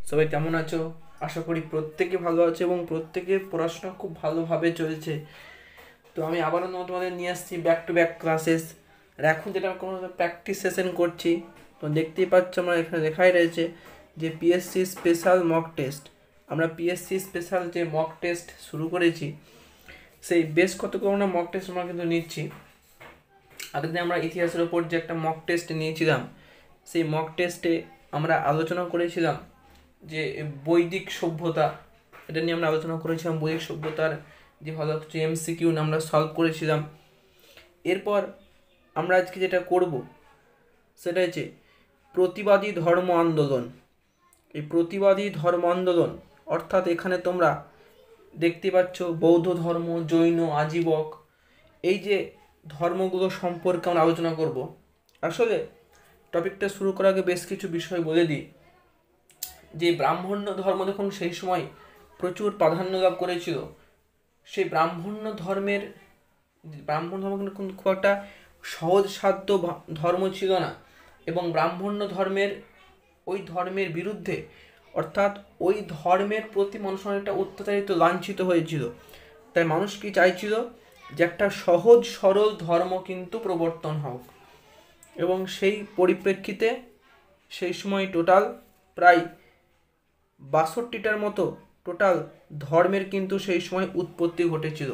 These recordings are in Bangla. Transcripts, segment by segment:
সবাই কেমন আছো? আশা করি প্রত্যেকে ভালো আছে এবং প্রত্যেকের পড়াশোনা খুব ভালোভাবে চলছে। তো আমি আবারও তোমাদের নিয়ে আসছি ব্যাক টু ব্যাক ক্লাসেস। আর এখন যেটা কোনো প্র্যাকটিস সেশন করছি, তো দেখতেই পাচ্ছ আমরা এখানে লেখাই রয়েছে যে পিএসসি স্পেশাল মক টেস্ট। আমরা পিএসসি স্পেশাল যে মক টেস্ট শুরু করেছি, সেই বেশ কতগুলো আমরা মক টেস্ট আমরা কিন্তু নিচ্ছি। আগের দিন আমরা ইতিহাসের ওপর যে একটা মক টেস্ট নিয়েছিলাম, সেই মক টেস্টে আমরা আলোচনা করেছিলাম যে বৈদিক সভ্যতা, এটা নিয়ে আমরা আলোচনা করেছিলাম। বৈদিক সভ্যতার যে ভালো কিছু এমসিকিউ আমরা সলভ করেছিলাম। এরপর আমরা আজকে যেটা করব সেটা হচ্ছে প্রতিবাদী ধর্ম আন্দোলন। এই প্রতিবাদী ধর্ম আন্দোলন অর্থাৎ এখানে তোমরা দেখতে পাচ্ছ বৌদ্ধ ধর্ম, জৈন, আজীবক, এই যে ধর্মগুলো সম্পর্কে আমরা আলোচনা করব। আসলে টপিকটা শুরু করার আগে বেশ কিছু বিষয় বলে দিই। যে ব্রাহ্মণ্য ধর্ম যখন সেই সময় প্রচুর প্রাধান্য লাভ করেছিল, সেই ব্রাহ্মণ ধর্ম কিন্তু খুব একটা সহজসাধ্য ধর্ম ছিল না। এবং ব্রাহ্মণ্য ওই ধর্মের বিরুদ্ধে, অর্থাৎ ওই ধর্মের প্রতি মানুষ অনেকটা অত্যাচারিত, লাঞ্ছিত হয়েছিল। তাই মানুষ কি চাইছিল যে একটা সহজ সরল ধর্ম কিন্তু প্রবর্তন হোক। এবং সেই পরিপ্রেক্ষিতে সেই সময় টোটাল প্রায় 62টার মতো টোটাল ধর্মের কিন্তু সেই সময় উৎপত্তি ঘটেছিল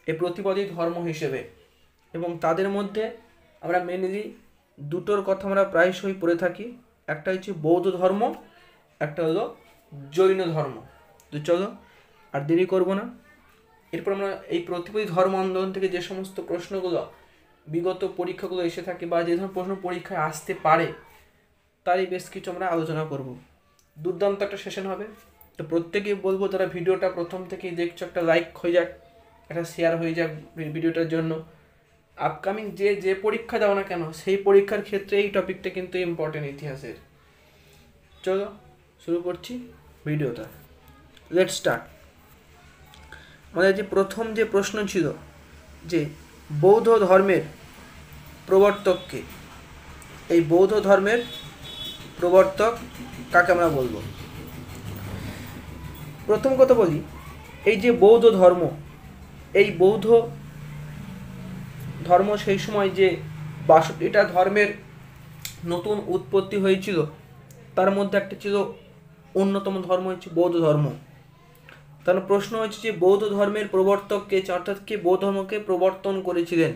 এই প্রতিবাদী ধর্ম হিসেবে। এবং তাদের মধ্যে আমরা মেনলি দুটোর কথা আমরা প্রায়শই পড়ে থাকি, একটা হচ্ছে বৌদ্ধ ধর্ম, একটা হলো জৈন ধর্ম। তো চলো আর দেরি করব না, এরপর আমরা এই প্রতিবাদী ধর্ম আন্দোলন থেকে যে সমস্ত প্রশ্নগুলো বিগত পরীক্ষাগুলো এসে থাকে বা যে ধরনের প্রশ্ন পরীক্ষায় আসতে পারে, তারই বেশ কিছু আমরা আলোচনা করব। দুর্দান্ত একটা সেশন হবে। তো প্রত্যেকেই বলবো যারা ভিডিওটা প্রথম থেকেই দেখছো, একটা লাইক হয়ে যাক, একটা শেয়ার হয়ে যাক ভিডিওটার জন্য। আপকামিং যে পরীক্ষা দাও না কেন, সেই পরীক্ষার ক্ষেত্রে এই টপিকটা কিন্তু ইম্পর্টেন্ট ইতিহাসের। চলো শুরু করছি ভিডিওটা। Let's start. আমাদের যে প্রথম যে প্রশ্ন ছিল যে বৌদ্ধ ধর্মের প্রবর্তককে, এই বৌদ্ধ ধর্মের প্রবর্তক কাকে আমরা বলবো? প্রথম কথা বলি, এই যে বৌদ্ধ ধর্ম, এই বৌদ্ধ ধর্ম সেই সময় যে 62টা ধর্মের নতুন উৎপত্তি হয়েছিল, তার মধ্যে একটা ছিল অন্যতম ধর্ম হচ্ছে বৌদ্ধ ধর্ম। তাহলে প্রশ্ন হচ্ছে যে বৌদ্ধ ধর্মের প্রবর্তক কে, অর্থাৎ কে বৌদ্ধ ধর্মকে প্রবর্তন করেছিলেন?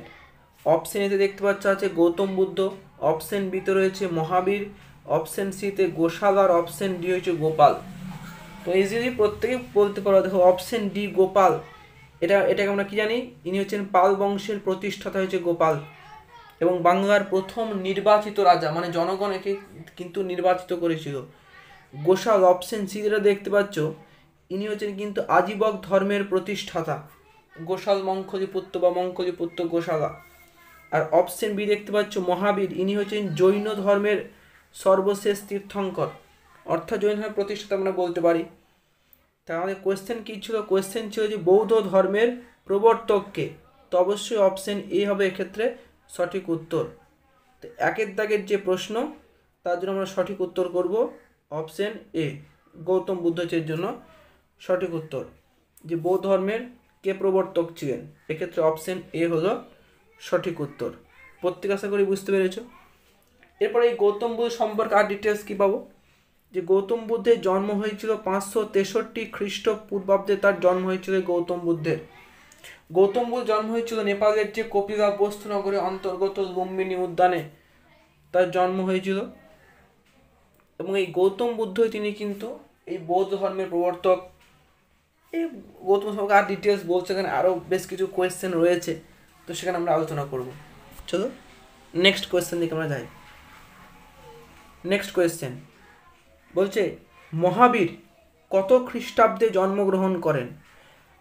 অপশন এতে দেখতে পাচ্ছ আছে গৌতম বুদ্ধ, অপশন বিতে রয়েছে মহাবীর, অপশন সিতে গোশাল, আর অপশন ডি হচ্ছে গোপাল। তো ইজিলি প্রত্যেকে বলতে পারো, দেখো অপশন ডি গোপাল, এটাকে আমরা কি জানি, ইনি হচ্ছেন পাল বংশের প্রতিষ্ঠাতা হচ্ছে গোপাল। এবং বাংলার প্রথম নির্বাচিত রাজা, মানে জনগণ একে কিন্তু নির্বাচিত করেছিল। গোশাল, অপশন সি যেটা দেখতে পাচ্ছ, ইনি হচ্ছেন কিন্তু আজীবক ধর্মের প্রতিষ্ঠাতা, গোশাল মঙ্খলিপুত্র বা মঙ্খলিপুত্র গোশালা। আর অপশন বি দেখতে পাচ্ছ মহাবীর, ইনি হচ্ছেন জৈন ধর্মের সর্বশেষ তীর্থঙ্কর, অর্থাৎ জৈন ধর্মের প্রতিষ্ঠাতা আমরা বলতে পারি। তা আমাদের কোয়েশ্চেন কী ছিল? কোয়েশ্চেন ছিল যে বৌদ্ধ ধর্মের প্রবর্তককে। তো অবশ্যই অপশন এ হবে এক্ষেত্রে সঠিক উত্তর। তো একের দাগের যে প্রশ্ন, তার জন্য আমরা সঠিক উত্তর করব অপশন এ, গৌতম বুদ্ধের জন্য সঠিক উত্তর। যে বৌদ্ধ ধর্মের কে প্রবর্তক ছিলেন, এক্ষেত্রে অপশন এ হলো সঠিক উত্তর। প্রত্যেক আশা করি বুঝতে পেরেছ। এরপরে এই গৌতম বুদ্ধ সম্পর্কে আর ডিটেলস কী পাবো? যে গৌতম বুদ্ধের জন্ম হয়েছিল 563 খ্রিস্টপূর্বাব্দে, তার জন্ম হয়েছিল গৌতম বুদ্ধের। গৌতম বুদ্ধ জন্ম হয়েছিল নেপালের যে কপিলাবস্তু নগরে অন্তর্গত লুম্বিনী উদ্যানে, তার জন্ম হয়েছিল। এবং এই গৌতম বুদ্ধ তিনি কিন্তু এই বৌদ্ধ ধর্মের প্রবর্তক। এই গৌতম সম্পর্কে আর ডিটেলস বলছে, এখানে আরও বেশ কিছু কোয়েশ্চেন রয়েছে, তো সেখানে আমরা আলোচনা করব। চলো নেক্সট কোয়েশ্চেন দিকে আমরা যাই। নেক্সট কোয়েশ্চেন বলছে মহাবীর কত খ্রিস্টাব্দে জন্মগ্রহণ করেন?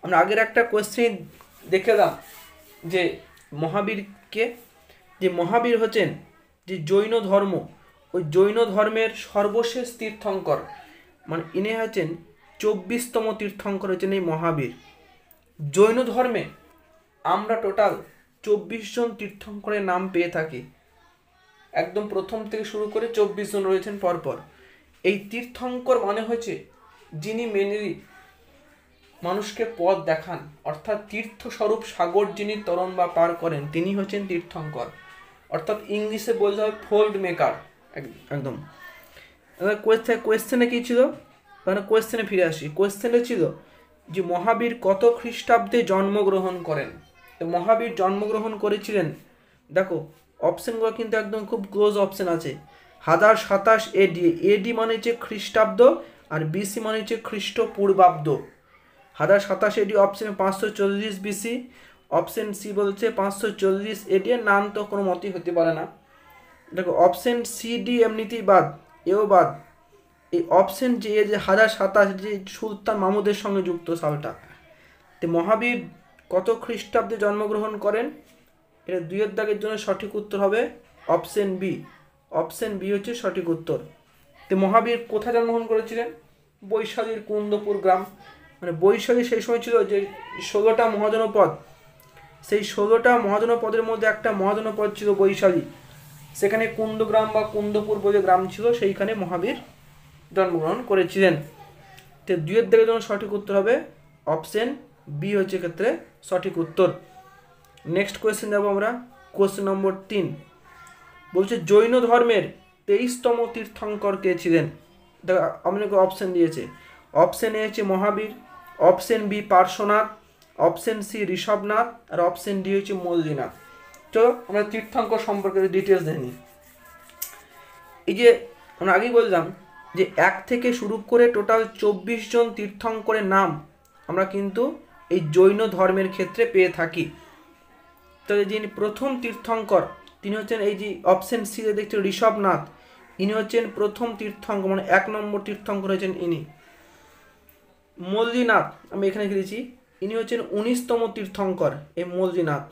আমরা আগের একটা কোয়েশ্চেন দেখলাম যে মহাবীরকে, যে মহাবীর হচ্ছেন যে জৈন ধর্ম, ওই জৈন ধর্মের সর্বশেষ তীর্থঙ্কর, মানে ইনি হচ্ছেন 24তম তীর্থঙ্কর হচ্ছেন এই মহাবীর। জৈন ধর্মে আমরা টোটাল 24 জন তীর্থঙ্করের নাম পেয়ে থাকি, একদম প্রথম থেকে শুরু করে 24 জন রয়েছেন পরপর। এই তীর্থঙ্কর মানে হয়েছে যিনি মেনলি মানুষকে পথ দেখান, অর্থাৎ তীর্থস্বরূপ সাগর যিনি তরণ বা পার করেন তিনি হচ্ছেন তীর্থঙ্কর, অর্থাৎ ইংলিশে বলতে হয় ফোল্ড মেকার। একদম। কোয়েশ্চেনে কি ছিল, মানে কোয়েশ্চেনে ফিরে আসি। কোয়েশ্চেনে ছিল যে মহাবীর কত খ্রিস্টাব্দে জন্মগ্রহণ করেন। তো মহাবীর জন্মগ্রহণ করেছিলেন, দেখো অপশনগুলো কিন্তু একদম খুব ক্লোজ অপশন আছে। 1027 এডি, এডি মানে হচ্ছে খ্রিস্টাব্দ আর বিসি মানে হচ্ছে খ্রিস্টপূর্বাব্দ। 1027 এডি অপশন 540 বিসি, অপশন সি বলছে 540 এডি, এর নাম তো কোনো মতেই হতে পারে না। দেখো অপশন সি ডি এমনিতেই বাদ, এও বাদ। এই অপশন যে 1027 যে সুলতান মাহমুদের সঙ্গে যুক্ত সালটা। তো মহাবীর কত খ্রিস্টাব্দে জন্মগ্রহণ করেন, এটা 2 দাগের জন্য সঠিক উত্তর হবে অপশন বি। অপশন বি হচ্ছে সঠিক উত্তর। তো মহাবীর কোথায় জন্মগ্রহণ করেছিলেন? বৈশালীর কুন্দপুর গ্রাম। মানে বৈশালী সেই সময় ছিল যে 16টা মহাজনপদ, সেই 16টা মহাজনপদের মধ্যে একটা মহাজনপদ ছিল বৈশালী। সেখানে কুন্দগ্রাম বা কুন্দপুর বলে গ্রাম ছিল, সেইখানে মহাবীর জন্মগ্রহণ করেছিলেন। তো 2 দাগের জন্য সঠিক উত্তর হবে অপশন বি হচ্ছে ক্ষেত্রে সঠিক উত্তর। নেক্সট কোয়েশ্চেন যাবো আমরা, কোয়েশ্চেন নম্বর 3 বলছে জৈন ধর্মের 23তম তীর্থঙ্কর কে ছিলেন? দেখো আপনাকে অপশন দিয়েছে, অপশন এ হচ্ছে Mahavir, option B Parshvanath, option C Rishabhanath আর অপশন ডি হচ্ছে মল্লিনাথ। চলো আমরা তীর্থঙ্কর সম্পর্কে ডিটেলস দেখে নিই। এই যে আমরা আগেই বললাম যে 1 থেকে শুরু করে টোটাল 24 জন তীর্থঙ্করের নাম আমরা কিন্তু এই জৈন ধর্মের ক্ষেত্রে পেয়ে থাকি। তাহলে যিনি প্রথম তীর্থঙ্কর তিনি হচ্ছেন এই যে অপশন সি দেখছেন ঋষভনাথ, ইনি হচ্ছেন প্রথম তীর্থঙ্কর, মানে 1 নম্বর তীর্থঙ্কর হচ্ছেন ইনি। মল্লিনাথ আমি এখানে লিখেছি, ইনি হচ্ছেন 19তম তীর্থঙ্কর এই মল্লিনাথ।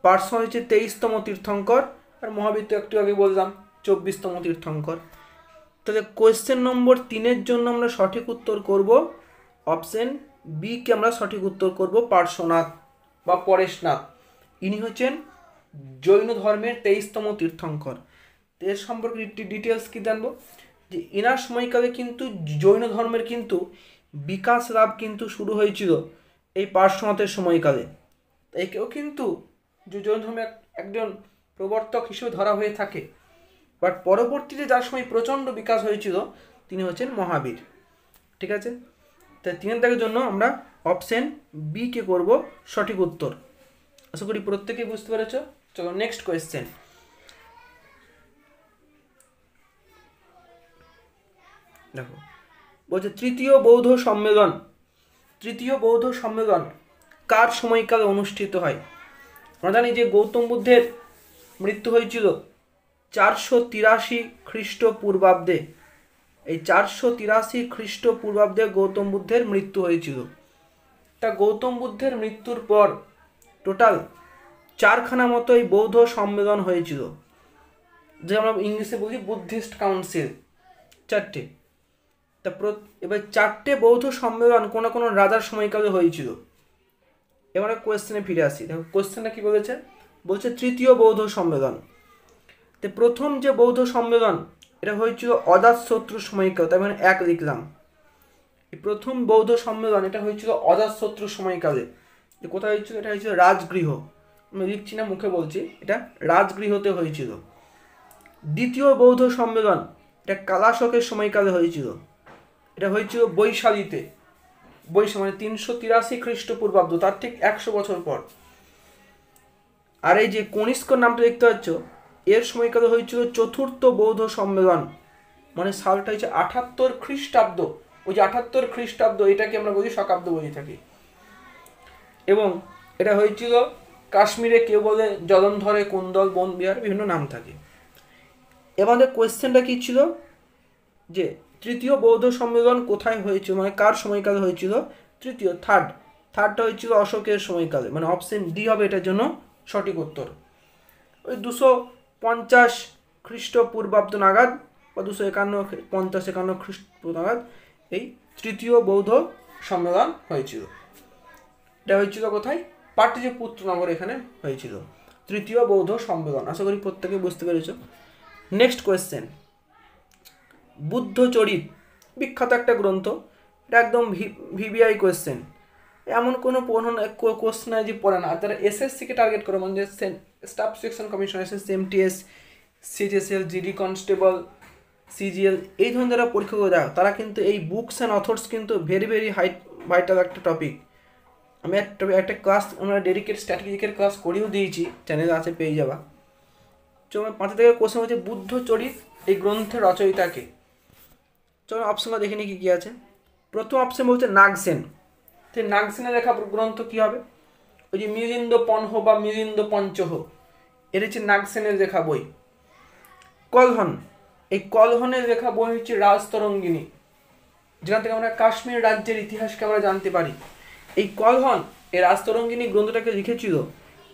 পার্শ্ব হচ্ছে 23তম তীর্থঙ্কর, আর মহাবীর তো একটু আগে বললাম 24তম তীর্থঙ্কর। তাহলে কোয়েশ্চেন নম্বর 3-এর জন্য আমরা সঠিক উত্তর করব অপশন বি কে আমরা সঠিক উত্তর করব পার্শ্বনাথ বা পরেশনাথ। ইনি হচ্ছেন জৈন ধর্মের 23তম তীর্থঙ্কর। এর সম্পর্কে ডিটেলস কি জানবো যে ইনার সময়কালে কিন্তু জৈন ধর্মের কিন্তু বিকাশ লাভ কিন্তু শুরু হয়েছিল এই পার্শ্বনাথের সময়কালে। একেও কিন্তু জৈন ধর্মের একজন প্রবর্তক হিসেবে ধরা হয়ে থাকে। বাট পরবর্তীতে যার সময় প্রচণ্ড বিকাশ হয়েছিল তিনি হচ্ছেন মহাবীর। ঠিক আছে, তাই 3 দাগের জন্য আমরা অপশন বি কে করব সঠিক উত্তর। আশা করি প্রত্যেকেই বুঝতে পেরেছ। চলো নেক্সট কোয়েশ্চেন। দেখো বলছে তৃতীয় বৌদ্ধ সম্মেলন, তৃতীয় বৌদ্ধ সম্মেলন কার সময়কালে অনুষ্ঠিত হয়? আমরা জানি যে গৌতম বুদ্ধের মৃত্যু হয়েছিল 483 খ্রিস্টপূর্বাব্দে। এই 483 খ্রিস্টপূর্বাব্দে গৌতম বুদ্ধের মৃত্যু হয়েছিল। তা গৌতম বুদ্ধের মৃত্যুর পর টোটাল 4খানা মতো এই বৌদ্ধ সম্মেলন হয়েছিল, যে আমরা ইংলিশে বলি বুদ্ধিস্ট কাউন্সিল, 4টে। তা এবার 4টে বৌদ্ধ সম্মেলন কোনো কোনো রাজার সময়কালে হয়েছিল। এবারে কোয়েশ্চেনে ফিরে আসি। দেখো কোয়েশ্চেনটা কি বলেছে, বলছে তৃতীয় বৌদ্ধ সম্মেলন। তো প্রথম যে বৌদ্ধ সম্মেলন এটা হয়েছিল অজাতশত্রুর সময়কালে, তাই মানে 1 লিখলাম। এই প্রথম বৌদ্ধ সম্মেলন এটা হয়েছিল অজাতশত্রুর সময়কালে। কোথায় হয়েছিল? এটা হয়েছিল রাজগৃহ, আমি লিখছি না মুখে বলছি, এটা রাজগৃহতে হয়েছিল। দ্বিতীয় বৌদ্ধ সম্মেলন এটা কালাশকের সময়কালে হয়েছিল, এটা হয়েছিল বৈশালীতে। বৈশাখ মানে 383 খ্রিস্টপূর্বাব্দ, তার ঠিক 100 বছর পর। আর এই যে কনিষ্ক নামটা দেখতে পাচ্ছ, এর সময়কালে হয়েছিল চতুর্থ বৌদ্ধ সম্মেলন, মানে সালটা হচ্ছে 78 খ্রিস্টাব্দ। ওই যে 78 খ্রিস্টাব্দ এটাকে আমরা বলি শকাব্দ বলে থাকি। এবং এটা হয়েছিল কাশ্মীরে, কেউ বলে জলন্ধরে, কুন্দল, বন বিহার, বিভিন্ন নাম থাকে। এবারে কোয়েশ্চেনটা কি ছিল যে তৃতীয় বৌদ্ধ সম্মেলন কোথায় হয়েছিল, মানে কার সময়কালে হয়েছিল? তৃতীয়, থার্ডটা হয়েছিল অশোকের সময়কালে, মানে অপশন ডি হবে এটার জন্য সঠিক উত্তর। ওই 250 খ্রিস্টপূর্বাব্দ নাগাদ বা 251 খ্রিস্টপূর্ব নাগাদ এই তৃতীয় বৌদ্ধ সম্মেলন হয়েছিল। এটা হয়েছিল কোথায়? পাটলিপুত্র নগর, এখানে হয়েছিল তৃতীয় বৌদ্ধ সম্মেলন। আশা করি প্রত্যেকে বুঝতে পেরেছ। নেক্সট কোয়েশ্চেন, বুদ্ধচরিত বিখ্যাত একটা গ্রন্থ, এটা একদম ভিভিআই কোয়েশ্চেন। এমন কোনো কোশ্চেন যে পড়ে না, তারা এসএসসিকে টার্গেট করে, মানে staff selection commission, SSC, MTS, সিজিএসএল, GD constable, CGL, এই ধরনের যারা পরীক্ষাগুলো দেয় তারা কিন্তু এই বুকস অ্যান্ড অথর্স কিন্তু ভেরি ভেরি ভাইটাল একটা টপিক। আমি একটা ক্লাস, আমরা ডেডিকেট স্ট্র্যাটেজিকের ক্লাস করেও দিয়েছি, চ্যানেলে আছে, পেয়ে যাবা। চলো 5 থেকে কোশ্চেন হচ্ছে বুদ্ধচরিত এই গ্রন্থের রচয়িতাকে। চলো অপশনটা দেখে নিই কী কী আছে। প্রথম অপশন বলছে নাগসেন। তো নাগসেনের লেখা গ্রন্থ কী হবে? ওই যে মিলিন্দ পনহ বা মিলিন্দ পঞ্চহ, এর হচ্ছে নাগসেনের লেখা বই। কলহন, এই কলহনের লেখা বই হচ্ছে রাজতরঙ্গিনী, যেখান থেকে আমরা কাশ্মীর রাজ্যের ইতিহাসকে আমরা জানতে পারি। এই কলহন এই রাজতরঙ্গিনী গ্রন্থটাকে লিখেছিল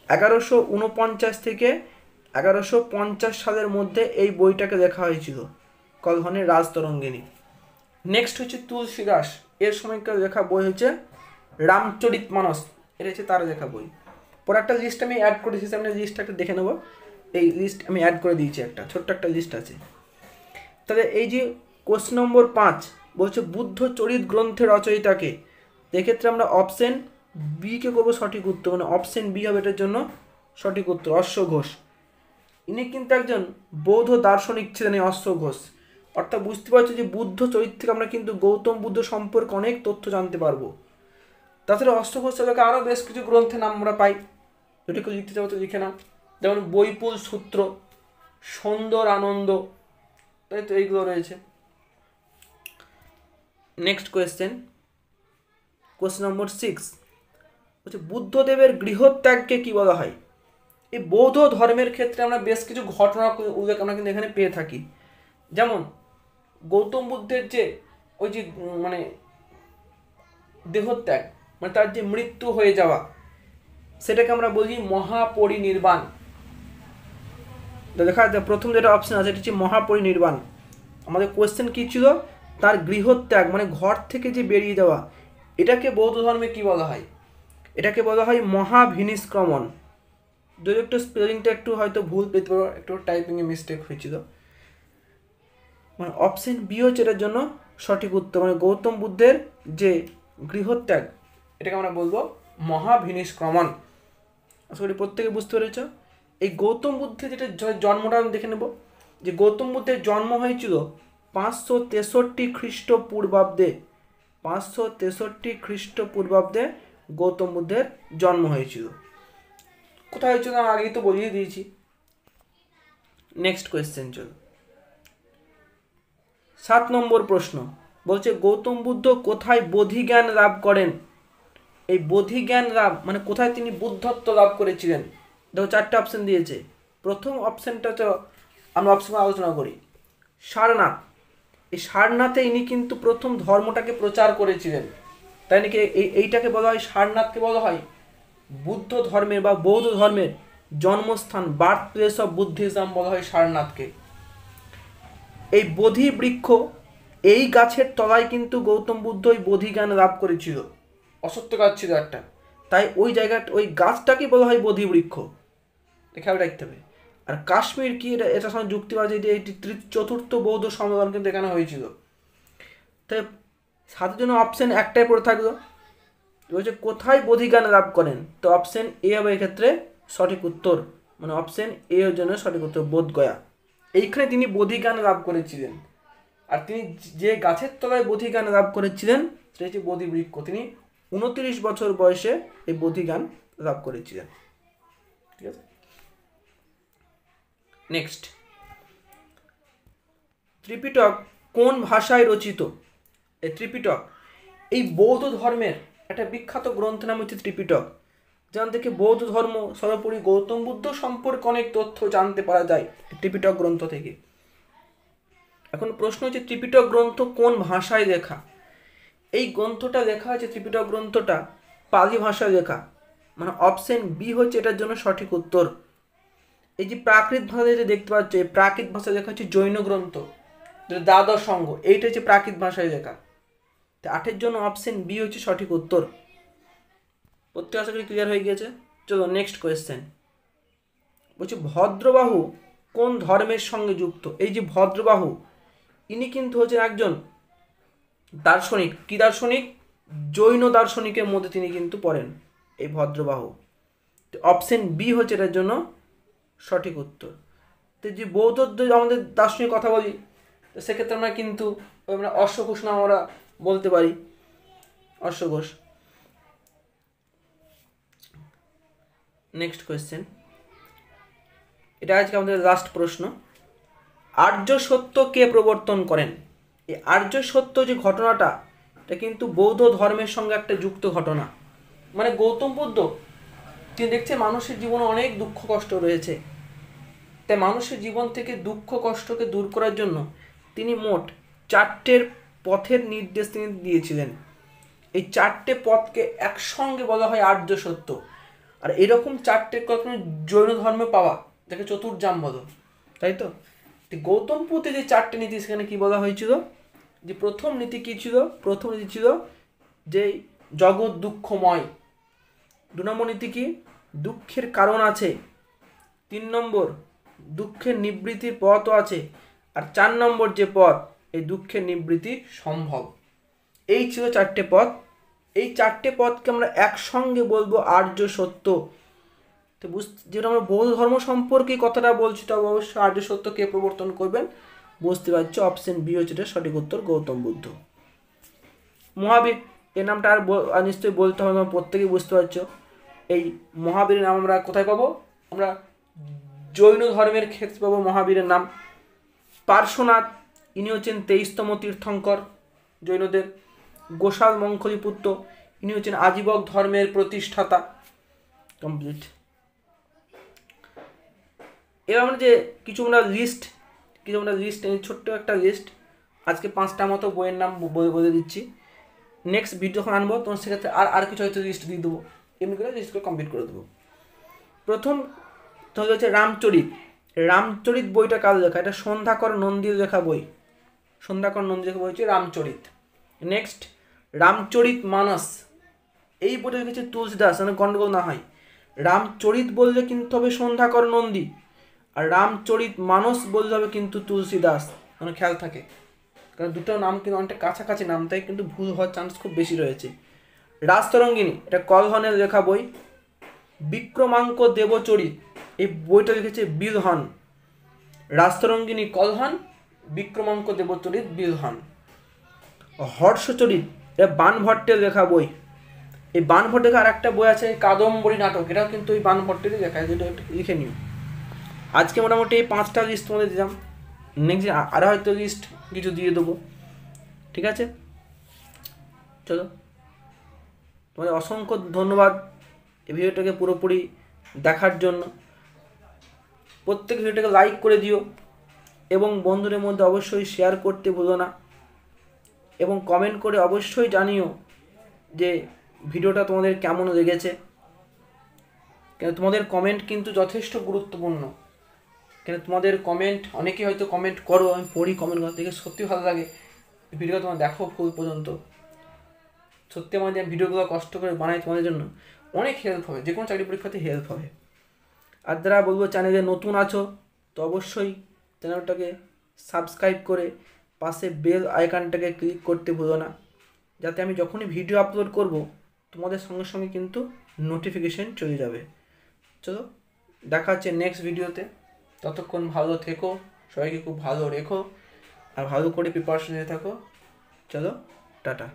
1149 থেকে 1150 সালের মধ্যে এই বইটাকে লেখা হয়েছিল, কলহনের রাজতরঙ্গিনী। নেক্সট হচ্ছে তুলসীদাস, এর সময়কার লেখা বই হচ্ছে রামচরিতমানস, এটা হচ্ছে তার লেখা বই। পরে একটা লিস্ট আমি অ্যাড করেছি, সামনে লিস্টটা একটা দেখে নেবো। এই লিস্ট আমি অ্যাড করে দিয়েছি, একটা ছোট্ট একটা লিস্ট আছে। তাহলে এই যে কোশ্চেন নম্বর 5 বলছে বুদ্ধচরিত গ্রন্থের রচয়িতাকে, এক্ষেত্রে আমরা অপশন বিকে করবো সঠিক উত্তর, মানে অপশন বি হবে এটার জন্য সঠিক উত্তর, অশ্ব ঘোষ। ইনি কিন্তু একজন বৌদ্ধ দার্শনিক ছিলেন, এই অশ্ব ঘোষ। অর্থাৎ বুঝতে পারছো যে বুদ্ধ চরিত্র থেকে আমরা কিন্তু গৌতম বুদ্ধ সম্পর্কে অনেক তথ্য জানতে পারবো। তাছাড়া অশ্ব ঘোষ চালকে আরও বেশ কিছু গ্রন্থের নাম আমরা পাই, যেটাকে লিখতে চাও তো লিখে নাও, যেমন বৈপুল সূত্র, সুন্দর আনন্দ, তাই তো এইগুলো রয়েছে। নেক্সট কোয়েশ্চেন, কোয়েশ্চেন নম্বর 6 হচ্ছে বুদ্ধদেবের গৃহত্যাগকে কি বলা হয়? এই বৌদ্ধ ধর্মের ক্ষেত্রে আমরা বেশ কিছু ঘটনা উল্লেখ আমরা কিন্তু এখানে পেয়ে থাকি। যেমন গৌতম বুদ্ধের যে ওই যে মানে দেহত্যাগ, মানে তার যে মৃত্যু হয়ে যাওয়া, সেটাকে আমরা বলি মহাপরিনির্বাণ। দেখা যায় প্রথম যেটা অপশন আছে এটা হচ্ছে মহাপরিনির্বাণ। আমাদের কোয়েশ্চেন কী ছিল? তার গৃহত্যাগ, মানে ঘর থেকে যে বেরিয়ে যাওয়া, এটাকে বৌদ্ধ ধর্মে কি বলা হয়? এটাকে বলা হয় মহাভিনিষ্ক্রমণ। যদি একটু স্পেলিংটা একটু হয়তো ভুল পেতে পারো, একটু টাইপিংয়ে মিস্টেক হয়েছিল, মানে অপশন বি হচ্ছে এটার জন্য সঠিক উত্তর। মানে গৌতম বুদ্ধের যে গৃহত্যাগ, এটাকে আমরা বলবো মহাভিনিষ্ক্রমণ। আশা করি প্রত্যেকে বুঝতে পেরেছ। এই গৌতম বুদ্ধের যেটা জন্মটা আমি দেখে নেব, যে গৌতম বুদ্ধের জন্ম হয়েছিল 563 খ্রিস্টপূর্বাব্দে। 563 খ্রিস্টপূর্বাব্দে গৌতম বুদ্ধের জন্ম হয়েছিল। কোথায় হয়েছিল আমি আগেই তো বলিয়ে দিয়েছি। নেক্সট কোয়েশ্চেন চল, 7 নম্বর প্রশ্ন বলছে গৌতম বুদ্ধ কোথায় বোধিজ্ঞান লাভ করেন? এই বোধিজ্ঞান লাভ মানে কোথায় তিনি বুদ্ধত্ব লাভ করেছিলেন? দেখো 4টে অপশন দিয়েছে। প্রথম অপশনটা তো আমরা অপশন আলোচনা করি, সারনাথ। এই সারনাথে ইনি কিন্তু প্রথম ধর্মটাকে প্রচার করেছিলেন, তাই নাকি এইটাকে বলা হয়, সারনাথকে বলা হয় বুদ্ধ ধর্মের বা বৌদ্ধ ধর্মের জন্মস্থান, বার্থ প্লেস অফ বুদ্ধিজম বলা হয় সারনাথকে। এই বোধি বৃক্ষ, এই গাছের তলায় কিন্তু গৌতম বুদ্ধ ওই বোধিজ্ঞান লাভ করেছিল। অসত্য গাছ ছিল একটা, তাই ওই জায়গাটা ওই গাছটাকে বলা হয় বোধি বৃক্ষ, খেয়াল রাখতে হবে। আর কাশ্মীর কি এটার সঙ্গে যুক্তিবাদী, এটি চতুর্থ বৌদ্ধ সম্মেলন কিন্তু এখানে হয়েছিল। তাই সাথে জন্য অপশন একটাই পড়ে থাকলো, বলছে কোথায় বোধিজ্ঞান লাভ করেন, তো অপশন এ হবে এক্ষেত্রে সঠিক উত্তর, মানে অপশন এ এর জন্য সঠিক উত্তর বোধগয়া। এইখানে তিনি বোধিজ্ঞান লাভ করেছিলেন। আর তিনি যে গাছের তলায় বোধিজ্ঞান লাভ করেছিলেন সেটা হচ্ছে বোধি বৃক্ষ। তিনি 29 বছর বয়সে এই বোধিজ্ঞান লাভ করেছিলেন। ঠিক আছে, নেক্সট, ত্রিপিটক কোন ভাষায় রচিত? এই ত্রিপিটক এই বৌদ্ধ ধর্মের একটা বিখ্যাত গ্রন্থ, নাম হচ্ছে ত্রিপিটক, যেমন থেকে বৌদ্ধ ধর্ম সর্বোপরি গৌতম বুদ্ধ সম্পর্কে অনেক তথ্য জানতে পারা যায় ত্রিপিটক গ্রন্থ থেকে। এখন প্রশ্ন হচ্ছে ত্রিপিটক গ্রন্থ কোন ভাষায় লেখা? এই গ্রন্থটা লেখা হয়েছে, ত্রিপিটক গ্রন্থটা পালি ভাষায় লেখা, মানে অপশন বি হচ্ছে এটার জন্য সঠিক উত্তর। এই যে প্রাকৃত ভাষায় যে দেখতে পাচ্ছ, এই প্রাকৃত ভাষায় লেখা হচ্ছে জৈন গ্রন্থ, যেটা দ্বাদশ সংঘ, এইটা হচ্ছে প্রাকৃত ভাষায় লেখা। তো 8-এর জন্য অপশন বি হচ্ছে সঠিক উত্তর। প্রত্যেক আশা করি ক্লিয়ার হয়ে গিয়েছে। চলো নেক্সট কোয়েশ্চেন, বলছি ভদ্রবাহু কোন ধর্মের সঙ্গে যুক্ত? এই যে ভদ্রবাহু, ইনি কিন্তু হচ্ছেন একজন দার্শনিক। কি দার্শনিক? জৈন দার্শনিকের মধ্যে তিনি কিন্তু পড়েন এই ভদ্রবাহু। অপশন বি হচ্ছে এটার জন্য সঠিক উত্তর। তো যে বৌদ্ধ আমাদের দার্শনিক কথা বলি, তো সেক্ষেত্রে আমরা কিন্তু আমরা অশ্বঘোষ নাম আমরা বলতে পারি, অশ্বঘোষ। নেক্সট কোয়েশ্চেন, এটা আজকে আমাদের লাস্ট প্রশ্ন। আর্য সত্য কে প্রবর্তন করেন? এই আর্য সত্য যে ঘটনাটা, এটা কিন্তু বৌদ্ধ ধর্মের সঙ্গে একটা যুক্ত ঘটনা। মানে গৌতম বুদ্ধ তিনি দেখছে মানুষের জীবনে অনেক দুঃখ কষ্ট রয়েছে, তাই মানুষের জীবন থেকে দুঃখ কষ্টকে দূর করার জন্য তিনি মোট 4টের পথের নির্দেশ তিনি দিয়েছিলেন। এই 4টে পথকে একসঙ্গে বলা হয় আর্য সত্য। আর এরকম 4টে কথা জৈন ধর্মে পাওয়া, যাকে চতুর্জাম বলো, তাই তো? গৌতম বুদ্ধের যে 4টে নীতি, সেখানে কি বলা হয়েছিল? যে প্রথম নীতি কি ছিল? প্রথম নীতি ছিল যে জগৎ দুঃখময়। 2 নম্বর নীতি কি? দুঃখের কারণ আছে। 3 নম্বর, দুঃখের নিবৃত্তির পথও আছে। আর 4 নম্বর যে পথ, এই দুঃখের নিবৃত্তি সম্ভব। এই ছিল 4টে পথ। এই 4টে পথকে আমরা একসঙ্গে বলবো আর্য সত্য। তো যেটা আমরা বৌদ্ধ ধর্ম সম্পর্কে কথাটা বলছি, তবে অবশ্যই আর্য সত্য কে প্রবর্তন করবেন বুঝতে পারছো। অপশন বি হচ্ছে এটা সঠিক উত্তর, গৌতম বুদ্ধ। মহাবীর, এই নামটা আর নিশ্চয়ই বলতে হবে, আমরা প্রত্যেকেই বুঝতে পারছো। এই মহাবীরের নাম আমরা কোথায় পাবো? আমরা জৈন ধর্মের ক্ষেত্রে পাবো মহাবীরের নাম। পার্শ্বনাথ, ইনি হচ্ছেন 23তম তীর্থঙ্কর জৈনদের। গোসাল মঙ্খলিপুত্র, ইনি হচ্ছেন আজীবক ধর্মের প্রতিষ্ঠাতা। কমপ্লিট। এবার আমরা যে কিছু আমরা লিস্ট ছোট্ট একটা লিস্ট, আজকে 5টা মতো বইয়ের নাম বলে দিচ্ছি। নেক্সট ভিডিও যখন আনবো তখন সেক্ষেত্রে আর কিছু হয়তো লিস্ট দিয়ে দেবো, এমনি করে লিস্ট করে কমপ্লিট করে দেবো। প্রথম তাহলে হচ্ছে রামচরিত। রামচরিত বইটা কার লেখা? এটা সন্ধ্যাকর নন্দীর লেখা বই। সন্ধ্যাকর নন্দী লেখা বই হচ্ছে রামচরিত। নেক্সট রামচরিত মানস, এই বইটা লিখেছে তুলসীদাস, মানে গন্ডগোল না হয়। রামচরিত বললে কিন্তু হবে সন্ধ্যাকর নন্দী, আর রামচরিত মানস বললে হবে কিন্তু তুলসীদাস, মানে খেয়াল থাকে, কারণ দুটো নাম কিন্তু অনেকটা কাছাকাছি নাম, তাই কিন্তু ভুল হওয়ার চান্স খুব বেশি রয়েছে। রাজতরঙ্গিনী, এটা কলহনের লেখা বই। বিক্রমাঙ্ক দেবচরিত, এই বইটা লিখেছে বিলহন। রাজতরঙ্গিনী কলহন, বিক্রমাঙ্ক দেবচরিত বিলহন। হর্ষচরিত, এটা বাণভট্টের লেখা বই। এই বাণভট্টের আর একটা বই আছে কাদম্বরী নাটক, এটাও কিন্তু এই বাণভট্টেরই লেখা, যেটা লিখে নিও। আজকে মোটামুটি এই 5টা লিস্ট তোমাদের দিলাম। নেক্সট আরও হয়তো লিস্ট কিছু দিয়ে দেবো, ঠিক আছে? চলো, তোমাদের অসংখ্য ধন্যবাদ এই ভিডিওটাকে পুরোপুরি দেখার জন্য। প্রত্যেক ভিডিওটাকে লাইক করে দিও এবং বন্ধুদের মধ্যে অবশ্যই শেয়ার করতে ভুলো না, এবং কমেন্ট করে অবশ্যই জানিও যে ভিডিওটা তোমাদের কেমন লেগেছে। কেন তোমাদের কমেন্ট কিন্তু যথেষ্ট গুরুত্বপূর্ণ, কেন তোমাদের কমেন্ট, অনেকেই হয়তো কমেন্ট করো, আমি পড়ি কমেন্ট দেখে সত্যি ভালো লাগে। ভিডিও তোমার দেখো ফুল পর্যন্ত, সত্যি আমার যে ভিডিওগুলো কষ্ট করে বানাই তোমাদের জন্য অনেক হেল্প হবে, যে কোনো চাকরি পরীক্ষাতে হেল্প হবে। আর যারা বলবো চ্যানেলে নতুন আছো, তো অবশ্যই চ্যানেলটাকে সাবস্ক্রাইব করে পাশে বেল আইকনটাকে ক্লিক করতে ভুলো না, যাতে আমি যখনই ভিডিও আপলোড করব তোমাদের সঙ্গে সঙ্গে কিন্তু নোটিফিকেশন চলে যাবে। চলো, দেখা হচ্ছে নেক্সট ভিডিওতে। ততক্ষণ ভালো থেকো, সবাইকে খুব ভালো রেখো, আর ভালো করে প্রিপারেশন নিয়ে থাকো। চলো, টাটা।